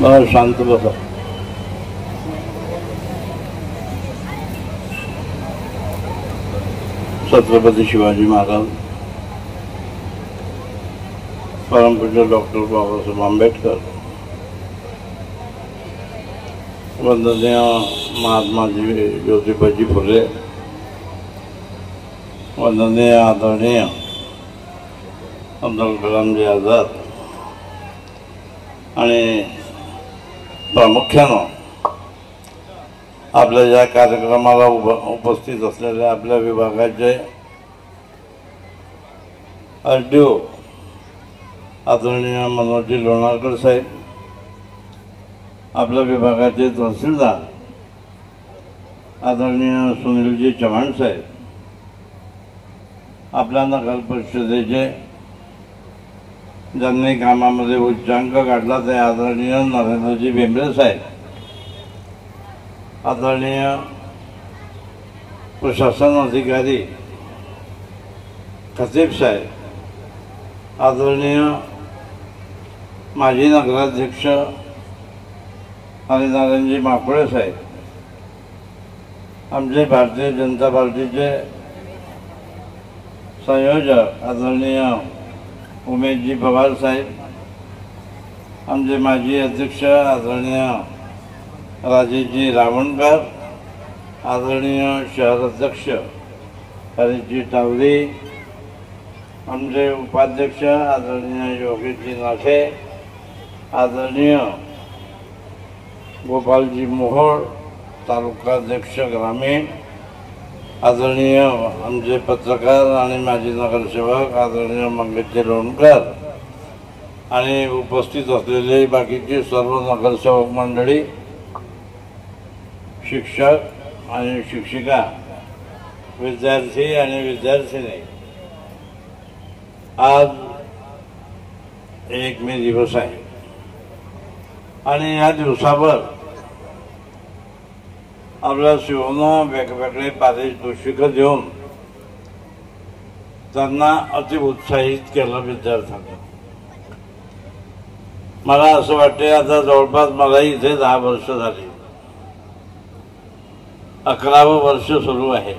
मला शांत बसा. छत्रपती शिवाजी महाराज, परमपूज्य डॉक्टर बाबासाहेब आंबेडकर, वंदनीय महात्माजी ज्योतिबाजी फुले, वंदनीय आदरणीय अब्दुल कलामजी आझाद आणि प्रामुख्यानं आपल्या या कार्यक्रमाला उपस्थित असलेल्या आपल्या विभागाचे RDO आदरणीय मनोजी लोणारकर साहेब, आपल्या विभागाचे तहसीलदार आदरणीय सुनीलजी चव्हाण साहेब, आपल्या नगर परिषदेचे ज्यांनी कामामध्ये उच्चांक काढला ते आदरणीय नरेंद्रजी बेंबरे साहेब, आदरणीय प्रशासन अधिकारी खतीब साहेब, आदरणीय माजी नगराध्यक्ष हरिनारायणजी माकुळे साहेब, आमचे भारतीय जनता पार्टीचे संयोजक आदरणीय उमेशजी पवार साहेब, आमचे माजी अध्यक्ष आदरणीय राजेशजी रावणकर, आदरणीय शहर अध्यक्ष हरीशजी टावरी, आमचे उपाध्यक्ष आदरणीय योगेशजी नाथे, आदरणीय गोपालजी मोहोळ, तालुकाध्यक्ष ग्रामीण, आदरणीय आमचे पत्रकार आणि माजी नगरसेवक आदरणीय मंगेशजी लोणकर आणि उपस्थित असलेले बाकीचे सर्व नगरसेवक मंडळी, शिक्षक आणि शिक्षिका, विद्यार्थी आणि विद्यार्थिनी, आज 1 मे दिवस आहे आणि या दिवसावर आपल्या शिवनं वेगवेगळे पारितोषिक देऊन त्यांना अति उत्साहित केलं विद्यार्थ्यांना. मला असं वाटते आता जवळपास मला इथे 10 वर्ष झाली, 11वं वर्ष सुरू आहे.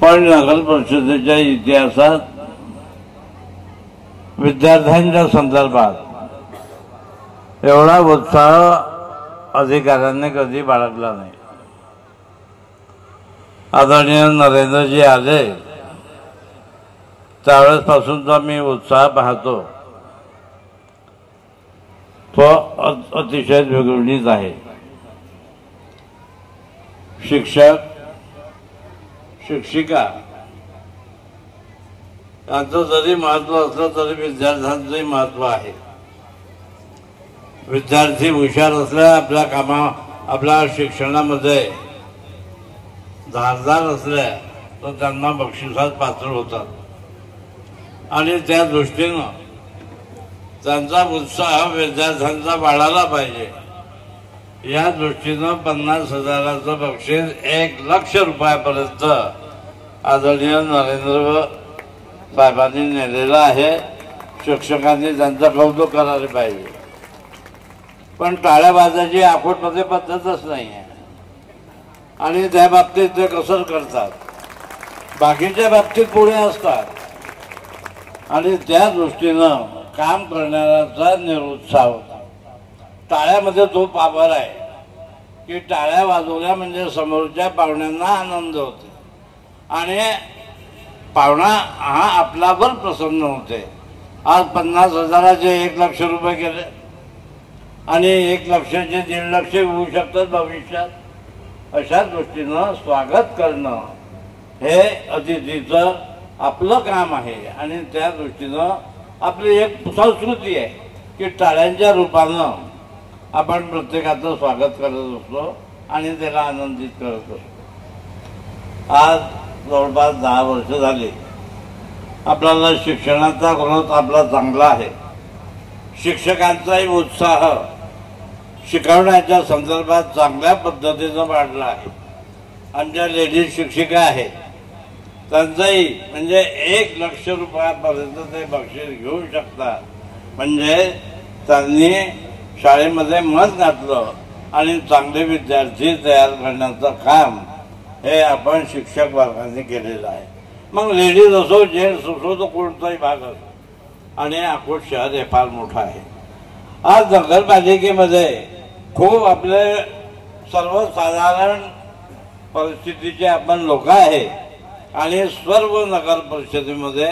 पण नगर परिषदेच्या इतिहासात विद्यार्थ्यांच्या संदर्भात एवढा उत्साह अधिकाऱ्यांनी कधी बाळगला नाही. आदरणीय नरेंद्रजी आले त्यावेळेसपासून जो मी उत्साह पाहतो तो अतिशय द्विगुणित आहे. शिक्षक शिक्षिका यांचं जरी महत्व असलं तरी विद्यार्थ्यांचंही महत्व आहे. विद्यार्थी हुशार असल्या आपल्या शिक्षणामध्ये धारदार असल्या तर त्यांना बक्षिसात पात्र होतात आणि त्या दृष्टीनं त्यांचा उत्साह विद्यार्थ्यांचा वाढायला पाहिजे. या दृष्टीनं 50,000चं बक्षीस 1,00,000 रुपयापर्यंत आदरणीय नरेंद्र साहेबांनी नेलेलं आहे. शिक्षकांनी त्यांचं कौतुक करायला पाहिजे. पण टाळ्या वाजायची आखोटमध्ये पद्धतच नाही आहे आणि त्या बाबतीत ते कसर करतात, बाकीच्या बाबतीत पुढे असतात आणि त्या दृष्टीनं काम करणाऱ्याचा निरुत्साह होता. टाळ्यामध्ये तो पावर आहे की टाळ्या वाजवल्या म्हणजे समोरच्या पाहुण्यांना आनंद होते आणि पाहुणा हा आपल्यावर प्रसन्न होते. आज 50,000चे 1,00,000 रुपये केले आणि 1,00,000चे 1,50,000 होऊ शकतात भविष्यात. अशा दृष्टीनं स्वागत करणं हे अतिथीचं आपलं काम आहे आणि त्या दृष्टीनं आपली एक संस्कृती आहे की टाळ्यांच्या रूपानं आपण प्रत्येकाचं स्वागत करत असतो आणि त्याला आनंदित करत असतो. आज जवळपास 10 वर्ष झाली आपल्याला शिक्षणाचा ग्रोथ आपला चांगला आहे. शिक्षकांचाही उत्साह शिकवण्याच्या संदर्भात चांगल्या पद्धतीनं वाढला आहे. आमच्या लेडीज शिक्षिका आहेत त्यांचाही म्हणजे 1,00,000 रुपयापर्यंत ते बक्षीस घेऊ शकतात म्हणजे त्यांनी शाळेमध्ये मन घातलं आणि चांगले विद्यार्थी तयार करण्याचं काम हे आपण शिक्षक वर्गाने केलेलं आहे. मग लेडीज असो जेंट्स असो तो कोणताही भाग असो, आणि अकोट शहर हे फार मोठं आहे. आज नगरपालिकेमध्ये खूप आपले सर्वसाधारण परिस्थितीचे आपण लोक आहे आणि सर्व नगर परिषदेमध्ये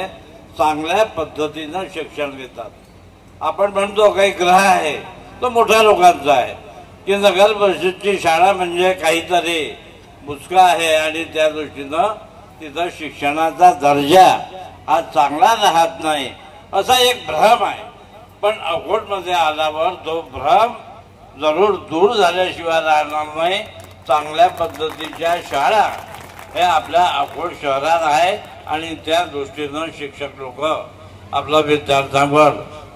चांगल्या पद्धतीनं शिक्षण घेतात. आपण म्हणतो काही ग्रह आहे तो मोठ्या लोकांचा आहे की नगर परिषदची शाळा म्हणजे काहीतरी बुचका आहे आणि त्या दृष्टीनं तिथं शिक्षणाचा दर्जा हा चांगला राहत नाही असा एक भ्रम आहे. पण अकोटमध्ये आल्यावर तो भ्रम जरूर दूर झाल्याशिवाय राहणार नाही. चांगल्या पद्धतीच्या शाळा हे आपल्या अकोट शहरात आहे आणि त्या दृष्टीनं शिक्षक लोक आपल्या विद्यार्थ्यांवर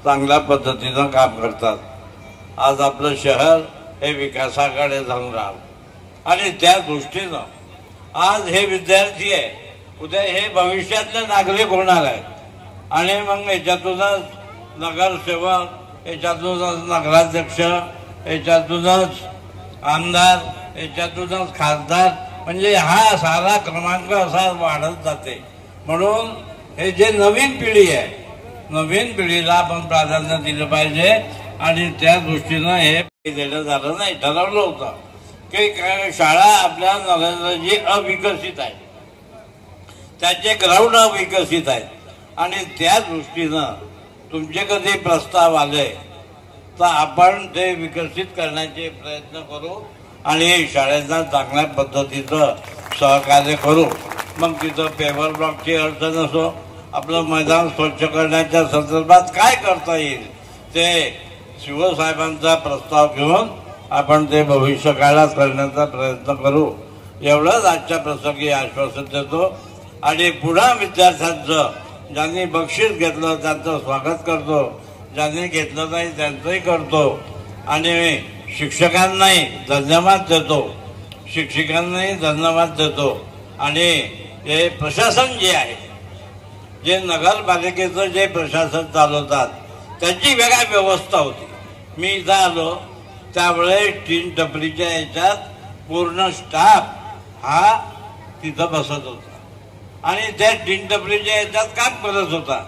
चांगल्या पद्धतीनं काम करतात. आज आपलं शहर हे विकासाकडे जाऊन राहिलं आणि त्या दृष्टीनं आज हे विद्यार्थी आहे, उद्या हे भविष्यातले नागरिक होणार आहेत आणि मग याच्यातूनच नगरसेवक, याच्यातूनच नगराध्यक्ष, याच्यातूनच आमदार, याच्यातूनच खासदार, म्हणजे हा सारा क्रमांक असा वाढत जाते. म्हणून हे जे नवीन पिढी आहे, नवीन पिढीला आपण प्राधान्य दिलं पाहिजे आणि त्या दृष्टीनं हे देणं झालं नाही. ठरवलं होतं की शाळा आपल्या नगराची अविकसित आहे, त्याचे ग्राउंड अविकसित आहेत आणि त्या दृष्टीनं तुमचे कधी प्रस्ताव आले तर आपण ते विकसित करण्याचे प्रयत्न करू आणि शाळेचा चांगल्या पद्धतीचं सहकार्य करू. मग तिथं पेवर ब्लॉकची अडचण असो, आपलं मैदान स्वच्छ करण्याच्या संदर्भात काय करता येईल ते शिवसाहेबांचा प्रस्ताव घेऊन आपण ते भविष्य काळात करण्याचा प्रयत्न करू. एवढंच आजच्या प्रसंगी आश्वासन देतो आणि पुन्हा विद्यार्थ्यांचं ज्यांनी बक्षीस घेतलं त्यांचं स्वागत करतो, ज्यांनी घेतलं नाही त्यांचंही करतो आणि शिक्षकांनाही धन्यवाद देतो, शिक्षकांनाही धन्यवाद देतो. आणि हे प्रशासन जे आहे, जे नगरपालिकेचं जे प्रशासन चालवतात त्याची वेगळी व्यवस्था होती. मी इथं आलो त्यावेळेस तीन टपरीच्या याच्यात पूर्ण स्टाफ हा तिथं बसत होता आणि त्या तीन टपरीच्या याच्यात काम करत होता.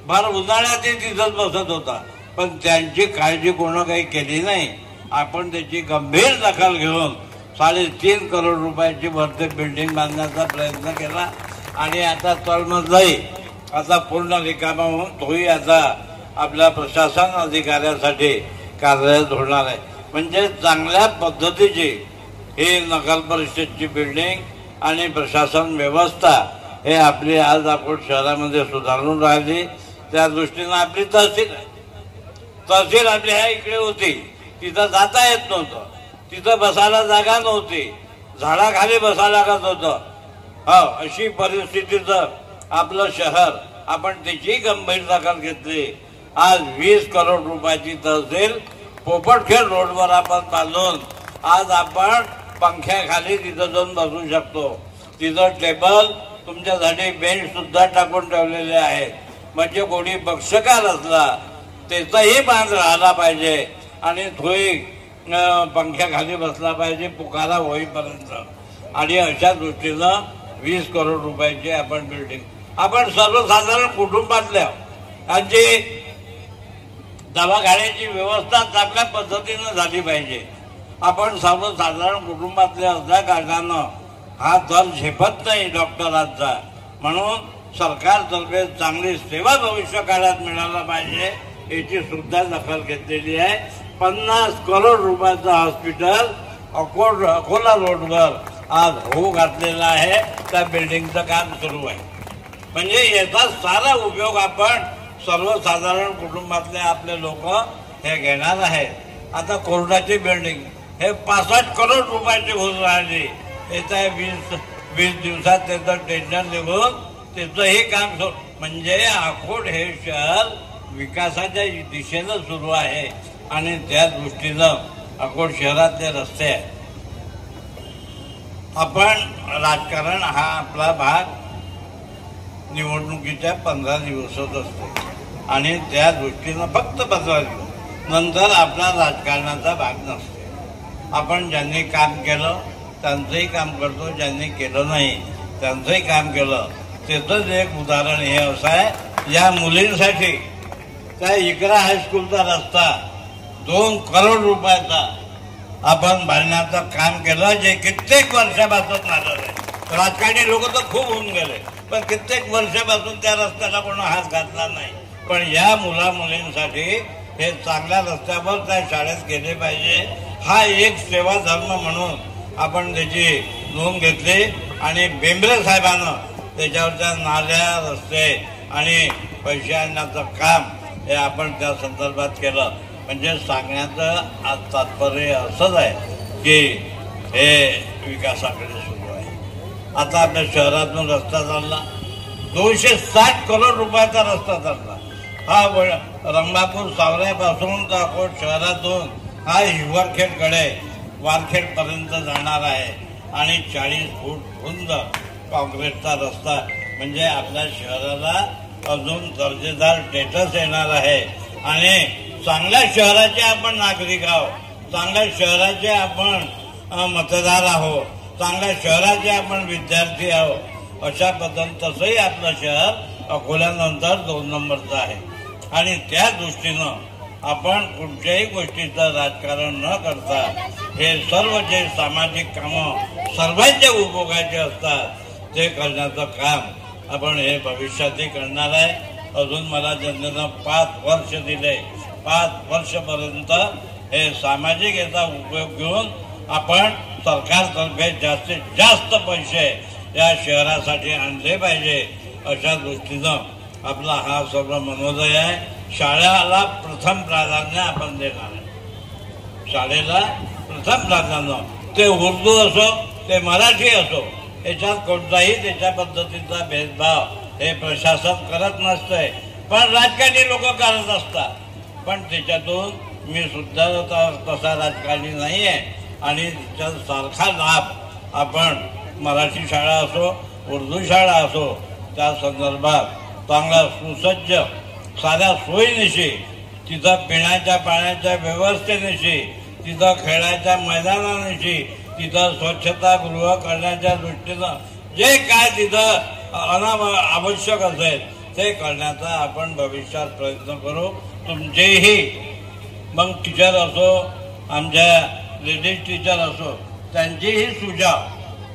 फार उन्हाळ्यातही तिथंच बसत होता, पण त्यांची काळजी कोणा काही केली नाही. आपण त्याची गंभीर दखल घेऊन 3.5 करोड रुपयाची भरती बिल्डिंग बांधण्याचा प्रयत्न केला आणि आता तळमजलाही आता पूर्ण रिकामा होऊन तोही आता आपल्या प्रशासन अधिकाऱ्यासाठी कार्यरत होणार आहे. म्हणजे चांगल्या पद्धतीची ही नगर परिषदची बिल्डिंग आणि प्रशासन व्यवस्था हे आपली आज अकोट शहरामध्ये सुधारून राहिली. त्या दृष्टीनं आपली तहसील आहे, तहसील आपली ह्या इकडे होती, तिथं जाता येत नव्हतं, तिथं बसायला जागा नव्हती, झाडाखाली बसायला लागत होतं. हो, अशी परिस्थितीचं आपलं शहर, आपण त्याची गंभीर दखल घेतली. आज 20 करोड रुपयाची तहसील पोपटखेड रोडवर आपण बांधून आज आपण पंख्याखाली तिथं जाऊन बसू शकतो. तिथं टेबल, तुमच्यासाठी बेंच सुद्धा टाकून ठेवलेले आहेत. म्हणजे कोणी पक्षकार असला त्याचाही मान राहिला पाहिजे आणि तोही पंख्याखाली बसला पाहिजे पुकारा होईपर्यंत. आणि अशा दृष्टीनं 20 करोड रुपयाची आपण बिल्डिंग, आपण सर्वसाधारण कुटुंबातल्या त्यांची दवाखान्याची व्यवस्था चांगल्या पद्धतीनं झाली पाहिजे. आपण सर्वसाधारण कुटुंबातले असल्या कारणानं हा दर झेपत नाही डॉक्टरांचा, म्हणून सरकारतर्फे चांगली सेवा भविष्य काळात मिळायला पाहिजे याची सुद्धा दखल घेतलेली आहे. 50 करोड रुपयाचं हॉस्पिटल अकोला रोडवर आज होऊ घातलेलं आहे. त्या बिल्डिंगचं काम सुरू आहे. म्हणजे याचा सारा उपयोग आपण सर्वसाधारण कुटुंबातले आपले लोक हे घेणार आहेत. आता कोर्टाची बिल्डिंग हे 65 करोड रुपयाची होऊन राहिली. येत्या 20 दिवसात त्याचं टेंडर निघून त्याचंही काम सुरू. म्हणजे अकोट हे शहर विकासाच्या दिशेनं सुरू आहे आणि त्या दृष्टीनं अकोट शहरातले रस्ते आहेत. आपण राजकारण हा आपला भाग निवडणुकीच्या 15 दिवसात असतो. आणि त्या दृष्टीनं फक्त बसवायचं. नंतर आपला राजकारणाचा भाग नसतो. आपण ज्यांनी काम केलं त्यांचंही काम करतो, ज्यांनी केलं नाही त्यांचंही काम केलं. त्याचंच एक उदाहरण हे असं आहे, या मुलींसाठी त्या इकरा हायस्कूलचा रस्ता 2 करोड रुपयाचा आपण बांधण्याचं काम केलं, जे कित्येक वर्षापासून झालेलं आहे. राजकारणी लोक तर खूप होऊन गेले, पण कित्येक वर्षापासून त्या रस्त्याला कोण हात घातला नाही. पण या मुला मुलींसाठी हे चांगल्या रस्त्यावर त्या शाळेत गेले पाहिजे, हा एक सेवा धर्म म्हणून आपण त्याची नोंद घेतली. आणि बेंबरे साहेबांना त्याच्यावरच्या नाल्या, रस्ते आणि पैसे आणण्याचं काम हे आपण त्या संदर्भात केलं. म्हणजे सांगण्याचं आज तात्पर्य असंच आहे की हे विकासाकडे सुरू आहे. आता आपल्या शहरातून रस्ता चालला, 260 करोड रुपयाचा रस्ता चालला. हा रंगापूर सावऱ्यापासून तर अकोट शहरातून हा हिवरखेडकडे वारखेडपर्यंत जाणार आहे. आणि 40 फूट रुंद काँक्रीटचा रस्ता, म्हणजे आपल्या शहराला अजून दर्जेदार स्टेटस येणार आहे. आणि चांगल्या शहराचे आपण नागरिक आहोत, चांगल्या शहराचे आपण मतदार आहोत, चांगल्या शहराचे आपण विद्यार्थी आहोत. अशा पद्धतीनं तसंही आपलं शहर अकोल्यानंतर 2 नंबरचं आहे. आणि त्या दृष्टीनं आपण कुठच्याही गोष्टीचं राजकारण न करता हे सर्व जे सामाजिक कामं सर्वांच्या उपयोगाचे असतात ते करण्याचं काम आपण हे भविष्यातही करणार आहे. अजून मला जनतेनं 5 वर्ष दिले, 5 वर्षपर्यंत हे सामाजिक याचा उपयोग घेऊन आपण सरकारतर्फे जास्तीत जास्त पैसे या शहरासाठी आणले पाहिजे. अशा दृष्टीनं आपला हा सर्व मनोदय आहे. शाळेला प्रथम प्राधान्य आपण देणार आहे. शाळेला प्रथम प्राधान्य, ते उर्दू असो ते मराठी असो, याच्यात कोणताही त्याच्या पद्धतीचा भेदभाव हे प्रशासन करत नसतंय, पण राजकारणी लोक करत असतात. पण त्याच्यातून मी सुद्धा तसा राजकारणी नाही आहे. आणि सारखा लाभ आपण मराठी शाळा असो उर्दू शाळा असो त्या संदर्भात चांगला सुसज्ज साध्या सोयीनिशी, तिथं पिण्याच्या पाण्याच्या व्यवस्थेनिशी, तिथं खेळाच्या मैदानानिशी, तिथं स्वच्छतागृह करण्याच्या दृष्टीनं जे काय तिथं आवश्यक असेल ते करण्याचा आपण भविष्यात प्रयत्न करू. तुमचेही मग टीचर असो, आमच्या लेडीज टीचर असो, त्यांचीही सुझाव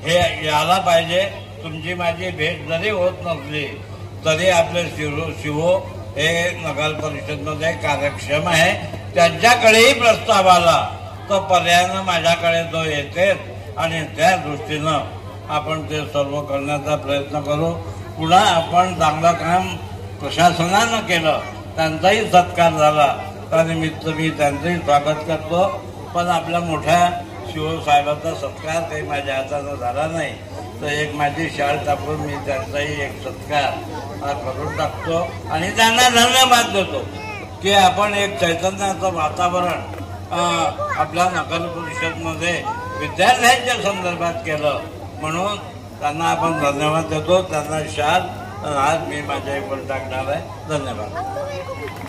हे यायला पाहिजे. तुमची माझी भेट जरी होत नसली तरी आपले शिवो हे नगर परिषदमध्ये कार्यक्षम आहे. त्यांच्याकडेही प्रस्ताव आला तर पर्यायानं माझ्याकडे तो येतेच. आणि त्या दृष्टीनं आपण ते सर्व करण्याचा प्रयत्न करू. पुन्हा आपण चांगलं काम प्रशासनानं केलं, त्यांचाही सत्कार झाला, त्यानिमित्त मी त्यांचंही स्वागत करतो. पण आपल्या मोठ्या शिवसाहेबांचा सत्कार काही माझ्या हातानं झाला नाही, तर एक माझी शाळ टाकून मी त्यांचाही एक सत्कार हा करून टाकतो. आणि त्यांना धन्यवाद देतो की आपण एक चैतन्याचं वातावरण आपल्या नगर परिषदमध्ये विद्यार्थ्यांच्या संदर्भात केलं, म्हणून त्यांना आपण धन्यवाद देतो. त्यांना शाल आज मी माझ्या इकडे टाकणार आहे. धन्यवाद.